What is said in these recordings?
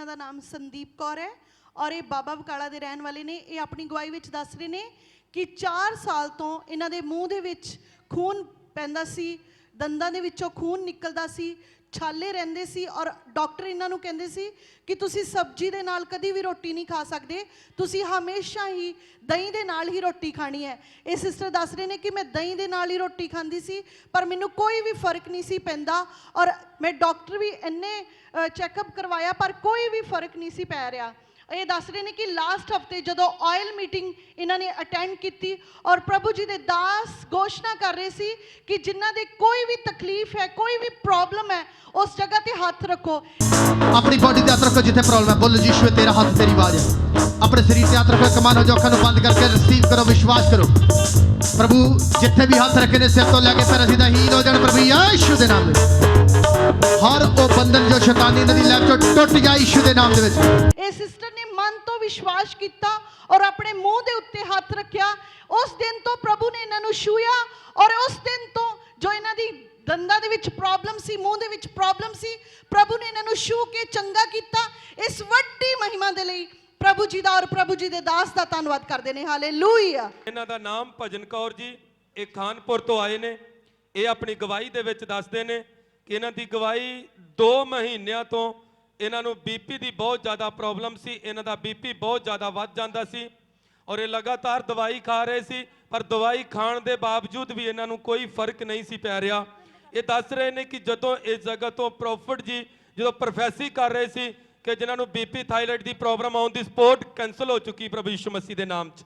इन्हां दा नाम संदीप कौर है और ये बाबा बकाला दे रहन वाले ने। ये अपनी गवाही विच दस रहे ने कि 4 साल तो इन्हां दे मूँह दे विच खून पैंदा सी, दंदां दे विचों खून निकलदा सी, छाले रहिंदे सी और डॉक्टर इन्हां नूं कहंदे सी कि तुसी सब्जी दे नाल कदी भी रोटी नहीं खा सकदे, तुसी हमेशा ही दही दे नाल ही रोटी खानी है। ये सिस्टर दस रहे ने कि मैं दही दे नाल ही रोटी खांदी सी पर मैनूं कोई भी फर्क नहीं सी पैंदा और मैं डॉक्टर भी इन्ने चैकअप करवाया पर कोई भी फर्क नहीं सी पै रहा। ये दस रहे ने कि लास्ट हफ्ते जदों ऑयल मीटिंग इन्होंने अटेंड की और प्रभु जी दे दास घोषणा कर रहे सी कि जिन्हां दे कोई भी तकलीफ है, कोई भी प्रॉब्लम है, उस जगह ते हाथ रखो। अपनी बॉडी ते हाथ रखो जिथे प्रॉब्लम है। बोलो यीशु तेरा हाथ तेरी आवाज है। अपने शरीर ते हाथ रखो, कमानो जोखा नु बंद करके रिसीव करो, विश्वास करो। प्रभु जिथे भी हाथ रखे ने सिर तो लैके पैर सीधा हील हो जाए प्रभु यीशु दे नाम में। हर वो बंधन जो शैतानी नदी लैब चो टुट गया यीशु दे नाम दे विच। ए सिस्टर ने मन तो विश्वास किया और अपने मुंह दे उत्ते हाथ रखिया। उस दिन तो प्रभु ने इन्हां नूं छूया और उस दिन तो जो इन्हां दी दंदां दे विच प्रॉब्लम सी, मुंह दे विच प्रॉब्लम सी, प्रभु ने इन्हां नूं छू के चंगा किया। इस वड्डी महिमा दे लई प्रभु जी दा और प्रभु जी दे दास दा धन्नवाद करदे ने। हालेलुया। इन्हां दा नाम भजन कौर जी, ये खानपुर तो आए ने। ये अपनी गवाही दे विच दसदे ने कि इन्हां दी गवाही 2 महीनों तो इन्हां नूं बीपी दी बहुत ज़्यादा प्रॉब्लम सी। इन्हां दा बीपी बहुत ज़्यादा वध जांदा सी और ये लगातार दवाई खा रहे सी पर दवाई खाण दे बावजूद भी इन्हां नूं कोई फर्क नहीं सी पै रहा। ये दस रहे ने कि जदों इस जगह तो प्रॉफिट जी जो प्रोफैसी कर रहे सी कि जिन्हां नूं बीपी थायराइड की प्रॉब्लम आउण दी सपोर्ट कैंसल हो चुकी प्रभु यीशु मसीह दे नाम च।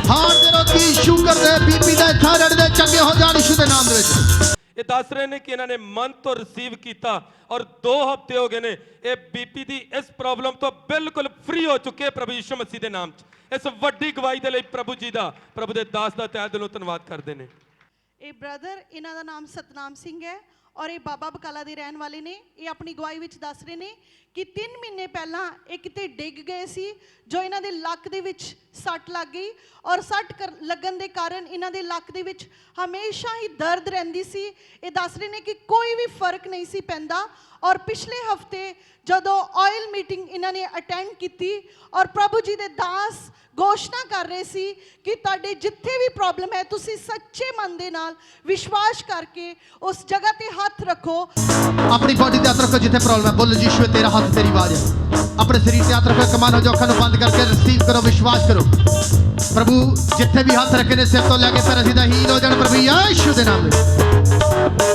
हार्ट दे रोगी, शुगर दे, बीपी दे, थायराइड दे चंगे हो जाण यीशु दे नाम दे विच। ये दस रहे ने कि इन्होंने मन तो रिसीव किया और 2 हफ्ते हो गए ने ये बीपी की इस प्रॉब्लम तो बिल्कुल फ्री हो चुके प्रभु यीशु मसीह के नाम च। इस वड्डी गवाही दे लई प्रभु जी का, प्रभु के दास का तहे दिलों धन्नवाद करते हैं। ये ब्रदर इन्हां दा नाम सतनाम सिंह है और ये बाबा बकाला दे रहन वाले ने। ये अपनी गवाही विच दस रहे ने कि 3 महीने पहला ये किते डिग गए सी जो इन्हां दे लक दे विच सट लग गई और सट लगन दे कारण इन्हां दे लक दे विच हमेशा ही दर्द रहिंदी सी। ये दस रहे ने कि कोई भी फर्क नहीं सी पैंदा और पिछले हफ्ते जदों ऑयल मीटिंग इन्हां ने अटेंड की और प्रभु जी दे दास घोषणा कर रहे सी कि तुहाडे जिथे भी प्रॉब्लम है तुसी सच्चे मन दे नाल विश्वास करके उस जगह ते हाथ रखो। अपनी बॉडी ते हाथ रखो जिथे प्रॉब्लम है। बोलो यीशु तेरा हाथ तेरी आवाज है। अपने शरीर ते हाथ रखो, कमानो जोखा नु बंद करके रिसीव करो, विश्वास करो। प्रभु जिथे भी हाथ रखे ने सिर तो लैके पैर सीधा हील हो जाए प्रभु यीशु दे नाम में।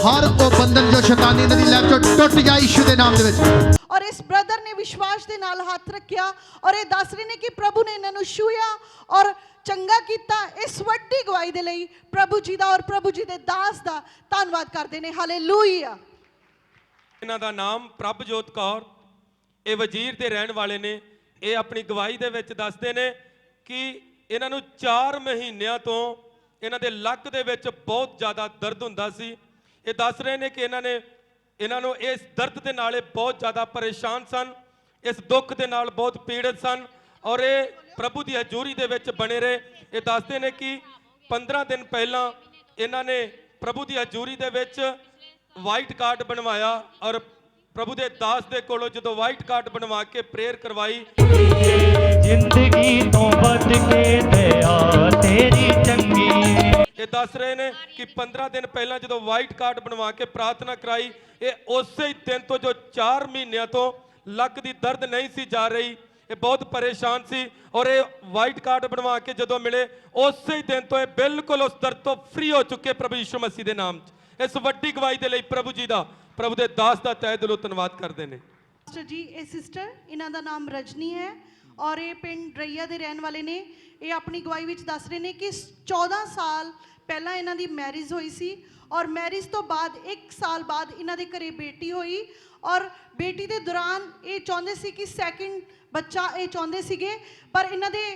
हर वो बंधन जो शैतानी नदी लैब चो टुट गया यीशु दे नाम दे विच। और इस ब्रदर ने विश्वास दे नाल हाथ रखिया और ये दस रहे ने कि प्रभु ने इन्हां नूं छूया और चंगा किया। इस वड्डी गवाही दे लई प्रभु जी दा और प्रभु जी दे दास दा धन्नवाद करदे ने। हालेलुया। इन्हां दा नाम प्रभजोत कौर, ये वजीर दे रहन वाले ने। ये अपनी गवाही दे विच दसदे ने कि इन्हां नूं 4 महीनों तो इन्हां दे लक दे विच बहुत ज़्यादा दर्द हुंदा सी। ये दस रहे ने कि इन्हां नूं इस दर्द दे नाल बहुत ज़्यादा परेशान सन, इस दुख दे नाल बहुत पीड़ित सन और ये प्रभु की हजूरी दे विच बने रहे। ये दसदे ने कि 15 दिन पहला इन्हां ने प्रभु की हजूरी दे विच वाइट कार्ड बनवाया और प्रभु दे दास दे कोलों जो वाइट कार्ड बनवा के प्रेयर करवाई। जिंदगी तो बच के दया तेरी चंगी। ये दस रहे ने कि 15 दिन पहला जो वाइट कार्ड बनवा के प्रार्थना कराई, ये उस ही दिन तो जो 4 महीनों तो लक की दर्द नहीं सी जा रही, ये बहुत परेशान सी और ये वाइट कार्ड बनवा के जो मिले उस ही दिन तो ये बिल्कुल उस दर्द तो फ्री हो चुके प्रभु यीशु मसीह के नाम च। इस वड्डी गवाही दे लई प्रभु जी का, प्रभु के दास का तहे दिलों धन्नवाद करते हैं। सिस्टर जी, ये सिस्टर इन्हां दा नाम रजनी है और ये पिंड रैया दे रहन वाले ने। ये अपनी गवाही विच दस रहे ने कि 14 साल पहला इन्हां दी मैरिज हुई सी और मैरिज तो बाद 1 साल बाद इन्हां दे घरे बेटी हुई और बेटी दे दौरान ये चाहते सी कि सैकेंड बच्चा ये चाहते सीगे पर इन्हां दे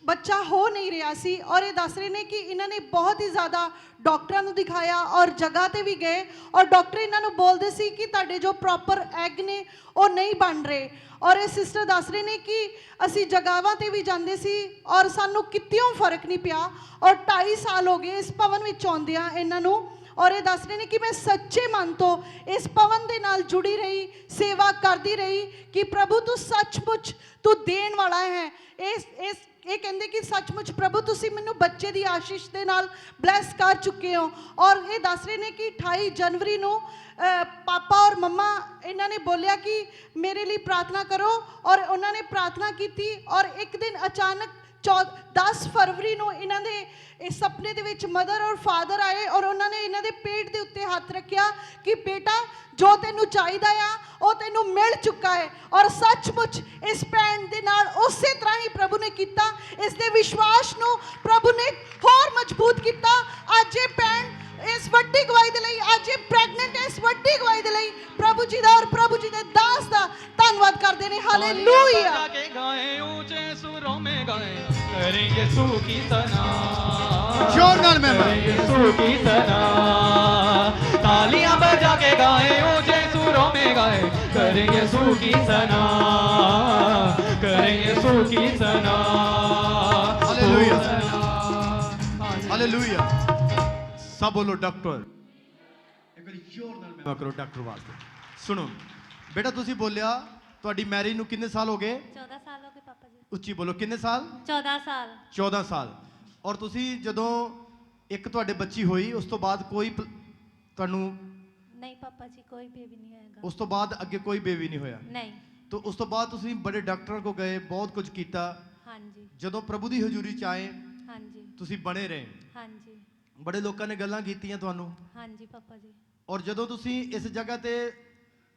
बच्चा हो नहीं रहा सी और ये दस रहे ने कि इन्होंने बहुत ही ज़्यादा डॉक्टरों को दिखाया और जगह ते भी गए और डॉक्टर इन्होंने बोलते सी कि तुहाडे जो प्रॉपर एग ने वो नहीं बन रहे और ये सिस्टर दस रहे ने कि असी जगहों ते भी जाते सी और सानू कित्तियों फर्क नहीं पिया और 2.5 साल हो गए इस भवन में आउंदियां इन्हां नूं ਔਰ ਇਹ ਦੱਸ ਰਹੇ ਨੇ ਕਿ ਮੈਂ ਸੱਚੇ ਮਨ ਤੋਂ ਇਸ ਭਵਨ ਦੇ ਨਾਲ ਜੁੜੀ ਰਹੀ, ਸੇਵਾ ਕਰਦੀ ਰਹੀ ਕਿ ਪ੍ਰਭੂ ਤੂੰ ਸੱਚਮੁੱਚ ਤੂੰ ਦੇਣ ਵਾਲਾ ਹੈ। ਇਹ ਕਹਿੰਦੇ ਕਿ ਸੱਚਮੁੱਚ ਪ੍ਰਭੂ ਤੁਸੀਂ ਮੈਨੂੰ ਬੱਚੇ ਦੀ ਆਸ਼ੀਸ਼ ਦੇ ਨਾਲ ਬਲੈਸ ਕਰ ਚੁੱਕੇ ਹੋ। ਔਰ ਇਹ ਦੱਸ ਰਹੇ ਨੇ ਕਿ 28 ਜਨਵਰੀ ਨੂੰ ਪਾਪਾ ਔਰ ਮੰਮਾ ਇਹਨਾਂ ਨੇ ਬੋਲਿਆ ਕਿ ਮੇਰੇ ਲਈ ਪ੍ਰਾਰਥਨਾ ਕਰੋ, ਔਰ ਉਹਨਾਂ ਨੇ ਪ੍ਰਾਰਥਨਾ ਕੀਤੀ। ਔਰ ਇੱਕ ਦਿਨ ਅਚਾਨਕ 10 ਫਰਵਰੀ ਨੂੰ ਇਹਨਾਂ ਦੇ ਇਸ ਸੁਪਨੇ ਦੇ ਵਿੱਚ ਮਦਰ ਔਰ ਫਾਦਰ ਆਏ, ਔਰ ਉਹਨਾਂ ਨੇ ਇਹਨਾਂ ਦੇ ਪੇਟ ਦੇ ਉੱਤੇ ਹੱਥ ਰੱਖਿਆ ਕਿ ਬੇਟਾ ਜੋ ਤੈਨੂੰ ਚਾਹੀਦਾ ਆ ਉਹ ਤੈਨੂੰ ਮਿਲ ਚੁੱਕਾ ਹੈ। ਔਰ ਸੱਚਮੁੱਚ ਇਸ ਭੈਣ ਦੇ ਨਾਲ ਉਸੇ ਤਰ੍ਹਾਂ ਹੀ ਪ੍ਰਭੂ ਨੇ ਕੀਤਾ। ਇਸ ਦੇ ਵਿਸ਼ਵਾਸ ਨੂੰ ਪ੍ਰਭੂ ਨੇ ਹੋਰ ਮਜ਼ਬੂਤ ਕੀਤਾ। ਅੱਜ ਇਹ ਭੈਣ ਇਸ ਵੱਡੀ ਗਵਾਹੀ ਦੇ ਲਈ, ਅੱਜ ਇਹ ਪ੍ਰੈਗਨੈਂਟ ਹੈ, ਇਸ ਵੱਡੀ ਗਵਾਹੀ ਦੇ ਲਈ ਪ੍ਰਭੂ ਜੀ ਦਾ ਔਰ ਪ੍ਰਭੂ ਜੀ ਦੇ ਦਾਸ ਦਾ ਧੰਨਵਾਦ ਕਰਦੇ ਨੇ। ਹਾਲੇਲੂਇਆ। के गाए ऊंचे सुरों में गाए करें यीशु की सना जोर नाल मेहमा करें यीशु की सना तालियां बजा के गाए ऊंचे सुरों में गाए करें यीशु की सना करें यीशु की सना हालेलुया हालेलुया। सब बोलो डॉक्टर। एक बार जोर नाल मेहमा करो डॉक्टर वास्ते। सुनो बेटा ਤੁਸੀਂ ਬੋਲਿਆ ਤੁਹਾਡੀ ਮੈਰਿਜ ਨੂੰ ਕਿੰਨੇ ਸਾਲ ਹੋ ਗਏ? 14 ਸਾਲ ਹੋ ਗਏ ਪਾਪਾ ਜੀ। ਉੱਚੀ ਬੋਲੋ ਕਿੰਨੇ ਸਾਲ? 14 ਸਾਲ। 14 ਸਾਲ। ਔਰ ਤੁਸੀਂ ਜਦੋਂ ਇੱਕ ਤੁਹਾਡੇ ਬੱਚੀ ਹੋਈ ਉਸ ਤੋਂ ਬਾਅਦ ਕੋਈ ਤੁਹਾਨੂੰ ਨਹੀਂ ਪਾਪਾ ਜੀ ਕੋਈ ਬੇਬੀ ਨਹੀਂ ਹੋਏਗਾ। ਉਸ ਤੋਂ ਬਾਅਦ ਅੱਗੇ ਕੋਈ ਬੇਬੀ ਨਹੀਂ ਹੋਇਆ? ਨਹੀਂ। ਤਾਂ ਉਸ ਤੋਂ ਬਾਅਦ ਤੁਸੀਂ ਬੜੇ ਡਾਕਟਰਾਂ ਕੋ ਗਏ, ਬਹੁਤ ਕੁਝ ਕੀਤਾ। ਹਾਂਜੀ ਜਦੋਂ ਪ੍ਰਭੂ ਦੀ ਹਜ਼ੂਰੀ ਚ ਆਏ ਹਾਂਜੀ ਤੁਸੀਂ ਬਣੇ ਰਹੇ। ਹਾਂਜੀ ਬੜੇ ਲੋਕਾਂ ਨੇ ਗੱਲਾਂ ਕੀਤੀਆਂ ਤੁਹਾਨੂੰ। ਹਾਂਜੀ ਪਾਪਾ ਜੀ। ਔਰ ਜਦੋਂ ਤੁਸੀਂ ਇਸ ਜਗ੍ਹਾ ਤੇ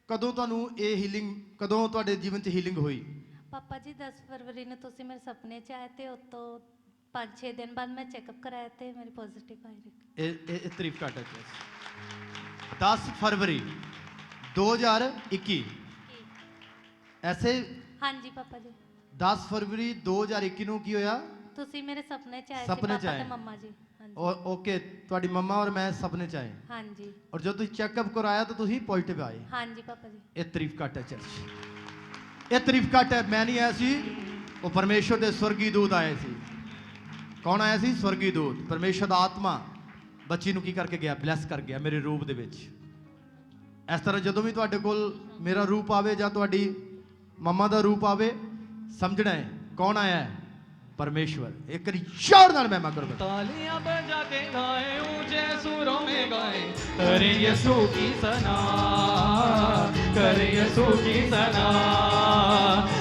ਕਦੋਂ ਤੁਹਾਨੂੰ ਇਹ ਹੀਲਿੰਗ, ਕਦੋਂ ਤੁਹਾਡੇ ਜੀਵਨ 'ਚ ਹੀਲਿੰਗ ਹੋਈ? ਪਾਪਾ ਜੀ 10 ਫਰਵਰੀ ਨੂੰ ਤੁਸੀਂ ਮੇਰੇ ਸੁਪਨੇ 'ਚ ਆਏ ਤੇ ਉਸ ਤੋਂ 5-6 ਦਿਨ ਬਾਅਦ ਮੈਂ ਚੈੱਕਅਪ ਕਰਾਇਆ ਤੇ ਮੇਰੀ ਪੋਜ਼ਿਟਿਵ ਆਈ ਰਿਪੋਰਟ। ਇਹ ਤਾਰੀਫ ਘੱਟ ਹੈ। 10 ਫਰਵਰੀ 2021 ਐਸੇ। ਹਾਂਜੀ ਪਾਪਾ ਜੀ। 10 ਫਰਵਰੀ 2021 ਨੂੰ ਕੀ ਹੋਇਆ? ਤੁਸੀਂ ਮੇਰੇ ਸੁਪਨੇ 'ਚ ਆਏ ਸੀ ਸੁਪਨੇ 'ਚ ਪਾਪਾ ਆਏ। ਤੇ ਮੰਮਾ ਜੀ। ਹਾਂਜੀ ਔਰ ਓਕੇ ਤੁਹਾਡੀ ਮੰਮਾ ਔਰ ਮੈਂ ਸੁਪਨੇ 'ਚ ਆਏ। ਹਾਂਜੀ ਔਰ ਜਦੋਂ ਤੁਸੀਂ ਚੈੱਕਅਪ ਕਰਾਇਆ ਤਾਂ ਤੁਸੀਂ ਪੋਜ਼ਿਟਿਵ ਆਏ। ਹਾਂਜੀ ਪਾਪਾ ਜੀ। ਇਹ ਤਾਰੀਫ ਘੱਟ ਹੈ ਚਰਚ। ਇਹ ਤਾਰੀਫ ਘੱਟ ਹੈ। ਮੈਂ ਨਹੀਂ ਆਇਆ ਸੀ, ਉਹ ਪਰਮੇਸ਼ਵਰ ਦੇ ਸਵਰਗੀ ਦੂਤ ਆਏ ਸੀ। ਕੌਣ ਆਇਆ ਸੀ? ਸਵਰਗੀ ਦੂਤ। ਪਰਮੇਸ਼ਵਰ ਦਾ ਆਤਮਾ ਬੱਚੀ ਨੂੰ ਕੀ ਕਰਕੇ ਗਿਆ? ਬਲੈਸ ਕਰ ਗਿਆ ਮੇਰੇ ਰੂਪ ਦੇ ਵਿੱਚ। ਇਸ ਤਰ੍ਹਾਂ ਜਦੋਂ ਵੀ ਤੁਹਾਡੇ ਕੋਲ ਮੇਰਾ ਰੂਪ ਆਵੇ ਜਾਂ ਤੁਹਾਡੀ ਮੰਮਾ ਦਾ ਰੂਪ ਆਵੇ, ਸਮਝਣਾ ਹੈ ਕੌਣ ਆਇਆ ਹੈ? परमेश्वर। एक जोर नाल महिमा करो। तालियां बजा के गाए ऊंचे सुरों में गाए करें यीशु की सना करें यीशु की सना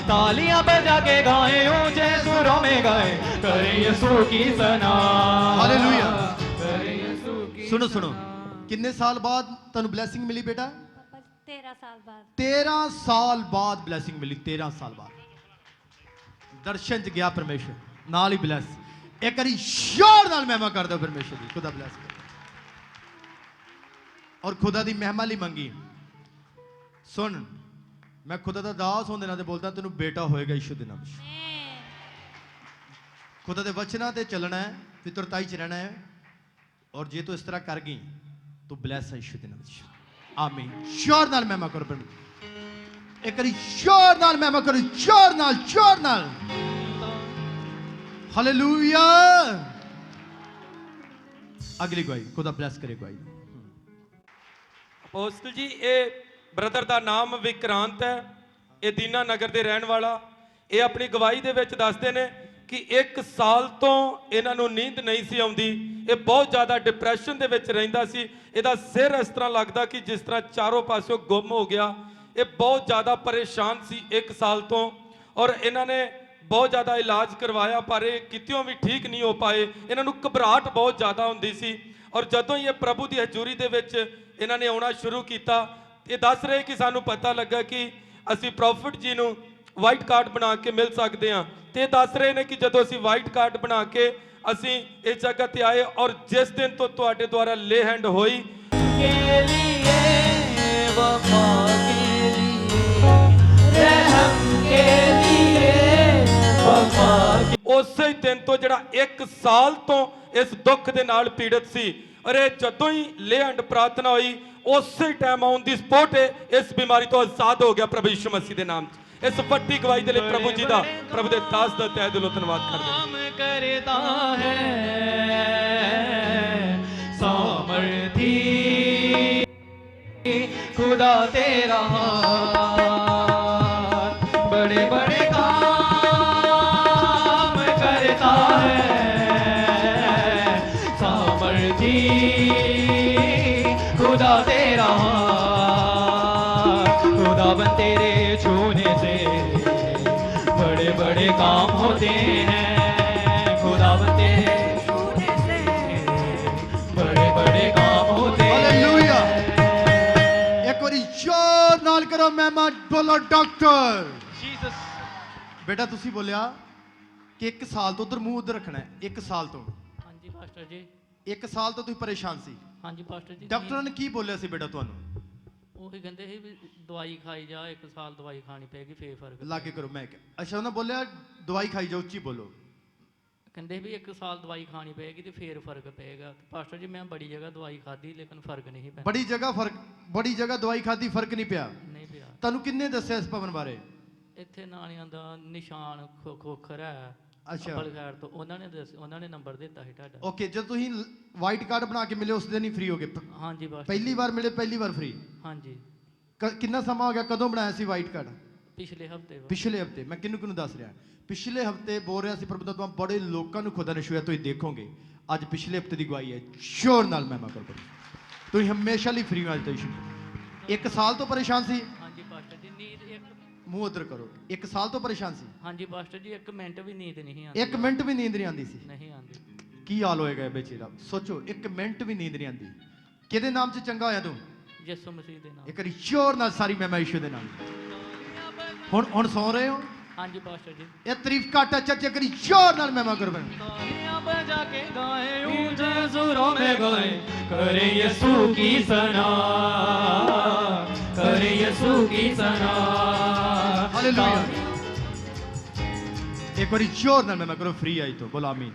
तालियां बजा के गाए ऊंचे सुरों में गाए करें यीशु की सना हालेलुया। करें यीशु की सुनो सुनो कितने साल बाद तनु ब्लेसिंग मिली बेटा? पापा 13 साल बाद। 13 साल बाद ब्लेसिंग मिली। 13 साल बाद दर्शन च गया परमेश्वर, नाल ही ब्लैस। एक बारी जोर नाल महिमा कर दो परमेश्वर दी। खुदा ब्लैस कर और खुदा दी महिमा ਲਈ ਮੰਗੀ। सुन मैं खुदा ਦਾ ਦਾਸ ਹੋਣ ਦੇ ਨਾਤੇ ਬੋਲਦਾ ਤੈਨੂੰ ਬੇਟਾ ਹੋਏਗਾ ਯਿਸੂ ਦੇ ਨਾਮ ਵਿੱਚ। खुदा ਦੇ ਵਚਨਾਂ ਤੇ ਚੱਲਣਾ ਹੈ, ਪਿਤਰਤਾਈ ਚ ਰਹਿਣਾ ਹੈ। और ਜੇ ਤੂੰ ਇਸ ਤਰ੍ਹਾਂ ਕਰ ਗਈ ਤੂੰ ਬਲੈਸ ਹੈ ਯਿਸੂ ਦੇ ਨਾਮ ਵਿੱਚ। ਆਮੀਨ। जोर नाल महिमा करो परमेश्वर। एक बारी जोर नाल महिमा करो, जोर नाल। हालेलुया। अगली गवाही खुदा ब्लेस करे गवाही। ਅਪੋਸਤਲ ਜੀ ਇਹ ਬ੍ਰਦਰ ਦਾ ਨਾਮ ਵਿਕਰਾਂਤ ਹੈ। ਇਹ ਦੀਨਾ ਨਗਰ ਦੇ ਰਹਿਣ ਵਾਲਾ। ਇਹ ਆਪਣੀ ਗਵਾਹੀ ਦੇ ਵਿੱਚ ਦੱਸਦੇ ਨੇ ਕਿ 1 ਸਾਲ ਤੋਂ ਇਹਨਾਂ ਨੂੰ ਨੀਂਦ ਨਹੀਂ ਸੀ ਆਉਂਦੀ। ਇਹ ਬਹੁਤ ਜ਼ਿਆਦਾ ਡਿਪਰੈਸ਼ਨ ਦੇ ਵਿੱਚ ਰਹਿੰਦਾ ਸੀ। ਇਹਦਾ ਸਿਰ ਇਸ ਤਰ੍ਹਾਂ ਲੱਗਦਾ ਕਿ ਜਿਸ ਤਰ੍ਹਾਂ ਚਾਰੋਂ ਪਾਸਿਓਂ ਗੁੰਮ ਹੋ ਗਿਆ। ਇਹ ਬਹੁਤ ਜ਼ਿਆਦਾ ਪਰੇਸ਼ਾਨ ਸੀ 1 ਸਾਲ ਤੋਂ। ਔਰ ਇਹਨਾਂ ਨੇ ਬਹੁਤ ਜ਼ਿਆਦਾ ਇਲਾਜ ਕਰਵਾਇਆ ਪਰ ਇਹ ਕਿਤਿਓਂ ਵੀ ਠੀਕ ਨਹੀਂ ਹੋ ਪਾਏ। ਇਹਨਾਂ ਨੂੰ ਘਬਰਾਹਟ ਬਹੁਤ ਜ਼ਿਆਦਾ ਹੁੰਦੀ ਸੀ। ਔਰ ਜਦੋਂ ਹੀ ਇਹ ਪ੍ਰਭੂ ਦੀ ਹਜ਼ੂਰੀ ਦੇ ਵਿੱਚ ਇਹਨਾਂ ਨੇ ਆਉਣਾ ਸ਼ੁਰੂ ਕੀਤਾ, ਇਹ ਦੱਸ ਰਹੇ ਕਿ ਸਾਨੂੰ ਪਤਾ ਲੱਗਾ ਕਿ ਅਸੀਂ ਪ੍ਰੋਫਿਟ ਜੀ ਨੂੰ ਵਾਈਟ ਕਾਰਡ ਬਣਾ ਕੇ ਮਿਲ ਸਕਦੇ ਹਾਂ। ਤੇ ਇਹ ਦੱਸ ਰਹੇ ਨੇ ਕਿ ਜਦੋਂ ਅਸੀਂ ਵਾਈਟ ਕਾਰਡ ਬਣਾ ਕੇ ਅਸੀਂ ਇਸ ਜਗ੍ਹਾ ਤੇ ਆਏ ਔਰ ਜਿਸ ਦਿਨ ਤੋਂ ਤੁਹਾਡੇ ਦੁਆਰਾ ਲੇ ਹੈਂਡ ਹੋਈ के लिए वफा के लिए रहम के लिए वफा के ਉਸੇ ਹੀ ਦਿਨ ਤੋਂ ਜਿਹੜਾ 1 ਸਾਲ ਤੋਂ ਇਸ ਦੁੱਖ ਦੇ ਨਾਲ ਪੀੜਤ ਸੀ, ਅਰੇ ਜਦੋਂ ਹੀ ਲੇ ਹੈਂਡ ਪ੍ਰਾਰਥਨਾ ਹੋਈ ਉਸੇ ਟਾਈਮ ਔਨ ਦੀ ਸਪੋਟ ਇਸ ਬਿਮਾਰੀ ਤੋਂ ਆਜ਼ਾਦ ਹੋ ਗਿਆ ਪ੍ਰਭੂ ਯਿਸੂ ਮਸੀਹ ਦੇ ਨਾਮ 'ਚ। ਇਸ ਵੱਡੀ ਗਵਾਹੀ ਦੇ ਲਈ ਪ੍ਰਭੂ ਜੀ ਦਾ, ਪ੍ਰਭੂ ਦੇ ਦਾਸ ਦਾ ਤਹਿ ਦਿਲੋਂ ਧੰਨਵਾਦ ਕਰਦੇ ਹਾਂ। काम करता है सामर्थी तेरा हाथ बड़े बड़े काम करता है सामर्थी खुदा तेरा हाथ खुदावन तेरे छूने से बड़े बड़े काम होते हैं खुदावन तेरे छूने से बड़े बड़े काम होते हैं ਹਾਲੇਲੂਇਆ ਇੱਕ ਵਾਰੀ ਜ਼ੋਰ ਨਾਲ ਕਰੋ ਮਹਿਮਾ ਬੋਲੋ ਡਾਕਟਰ जीसस ਬੇਟਾ ਤੁਸੀਂ ਬੋਲਿਆ ਕਿ 1 ਸਾਲ ਤੋਂ ਉਧਰ ਮੂੰਹ ਉਧਰ ਰੱਖਣਾ ਹੈ 1 ਸਾਲ ਤੋਂ ਹਾਂਜੀ ਪਾਸਟਰ ਜੀ 1 ਸਾਲ ਤੋਂ ਤੁਸੀਂ ਪਰੇਸ਼ਾਨ ਸੀ ਹਾਂਜੀ ਪਾਸਟਰ ਜੀ ਡਾਕਟਰਾਂ ਨੇ ਕੀ ਬੋਲਿਆ ਸੀ ਬੇਟਾ ਤੁਹਾਨੂੰ ਉਹੀ ਕਹਿੰਦੇ ਸੀ ਵੀ ਦਵਾਈ ਖਾਈ ਜਾ 1 ਸਾਲ ਦਵਾਈ ਖਾਣੀ ਪਏਗੀ ਫੇਰ ਫਰਕ ਲਾਗੇ ਕਰੋ ਮੈਂ ਕਿਹਾ ਅੱਛਾ ਉਹਨਾਂ ਬੋਲਿਆ ਦਵਾਈ ਖਾਈ ਜਾਓ ਉੱਚੀ ਬੋਲੋ ਕਹਿੰਦੇ ਵੀ 1 ਸਾਲ ਦਵਾਈ ਖਾਣੀ ਪਏਗੀ ਤੇ ਫੇਰ ਫਰਕ ਪਏਗਾ ਤੇ ਪਾਸਟਰ ਜੀ ਮੈਂ ਬੜੀ ਜਗ੍ਹਾ ਦਵਾਈ ਖਾਧੀ ਲੇਕਿਨ ਫਰਕ ਨਹੀਂ ਪਿਆ ਬੜੀ ਜਗ੍ਹਾ ਦਵਾਈ ਖਾਦੀ ਫਰਕ ਨਹੀਂ ਪਿਆ ਨਹੀਂ ਪਿਆ ਤੁਹਾਨੂੰ ਕਿੰਨੇ ਦੱਸਿਆ ਇਸ ਭਵਨ ਬਾਰੇ ਇੱਥੇ ਨਾਲਿਆਂ ਦਾ ਨਿਸ਼ਾਨ ਖੋਖਰ ਹੈ ਅੱਛਾ। ਅੱਬਲ ਖੈਰ ਤੋਂ ਉਹਨਾਂ ਨੇ ਨੰਬਰ ਦਿੱਤਾ ਸੀ ਤੁਹਾਡਾ ਓਕੇ ਜਦ ਤੁਸੀਂ ਵਾਈਟ ਕਾਰਡ ਬਣਾ ਕੇ ਮਿਲੇ ਉਸ ਦਿਨ ਹੀ ਫ੍ਰੀ ਹੋ ਗਏ ਹਾਂਜੀ ਪਾਸਟਰ ਪਹਿਲੀ ਵਾਰ ਮਿਲੇ ਪਹਿਲੀ ਵਾਰ ਫ੍ਰੀ ਹਾਂਜੀ ਕਿੰਨਾ ਸਮਾਂ ਹੋ ਗਿਆ ਕਦੋਂ ਬਣਾਇਆ ਸੀ ਵਾਈਟ ਕਾਰਡ ਪਿਛਲੇ ਹਫਤੇ ਪਿਛਲੇ ਹਫਤੇ ਮੈਂ ਕਿਹਨੂੰ ਦੱਸ ਰਿਹਾ ਪਿਛਲੇ ਹਫਤੇ ਬੋਲ ਰਿਹਾ ਸੀ ਪ੍ਰਭੂ ਦਾ ਤੁਮ ਬੜੇ ਲੋਕਾਂ ਨੂੰ ਖੁਦਾ ਨੇ ਛੂਇਆ ਤੁਸੀਂ ਦੇਖੋਗੇ ਅੱਜ ਪਿਛਲੇ ਹਫਤੇ ਦੀ ਗਵਾਹੀ ਹੈ ਸ਼ੋਰ ਨਾਲ ਮਹਿਮਾ ਕਰੋ ਤੁਸੀਂ ਹਮੇਸ਼ਾ ਲਈ ਫ੍ਰੀ ਹੋ ਅੱਜ ਤੋਂ 1 ਸਾਲ ਤੋਂ ਪਰੇਸ਼ਾਨ ਸੀ ਹਾਂਜੀ ਪਾਸਟਰ ਜੀ ਨੀਂਦ ਇੱਕ ਮੂੰਹ ਉਧਰ ਕਰੋ 1 ਸਾਲ ਤੋਂ ਪਰੇਸ਼ਾਨ ਸੀ ਹਾਂਜੀ ਪਾਸਟਰ ਜੀ 1 ਮਿੰਟ ਵੀ ਨੀਂਦ ਨਹੀਂ ਆਉਂਦੀ 1 ਮਿੰਟ ਵੀ ਨੀਂਦ ਨਹੀਂ ਆਉਂਦੀ ਸੀ ਨਹੀਂ ਆਉਂਦੀ ਕੀ ਹਾਲ ਹੋਏਗਾ ਇਹ ਬੱਚੇ ਦਾ ਸੋਚੋ 1 ਮਿੰਟ ਵੀ ਨੀਂਦ ਨਹੀਂ ਆਉਂਦੀ ਕਿਹਦੇ ਨਾਮ 'ਚ ਚੰਗਾ ਹੋਇਆ ਤੂੰ ਯਿਸੂ ਮਸੀਹ ਦੇ ਨਾਮ ਇੱਕ ਵਾਰੀ ਸ਼ੋਰ ਨਾਲ ਸਾਰੀ ਮਹਿਮਾ ਯਿਸੂ ਦੇ ਨਾਮ ਹੁਣ ਸੌ ਰਹੇ ਹੋ ਹਾਂਜੀ ਪਾਸਟਰ ਜੀ ਇਹ ਤਾਰੀਫ ਘਾਟਾ ਚੱਜ ਕਰੀ ਸ਼ੋਰ ਨਾਲ ਮਹਿਮਾ ਕਰੋ तालियां बजा के गाए ऊंचे सुरों में गाए करे यीशु की सना करे यीशु की सना ਹਾਲੇਲੂਇਆ ਇੱਕ ਵਾਰੀ ਸ਼ੋਰ ਨਾਲ ਮਹਿਮਾ ਕਰੋ ਫ੍ਰੀ ਆਈ ਤੋਂ ਬੋਲ ਆਮੀਨ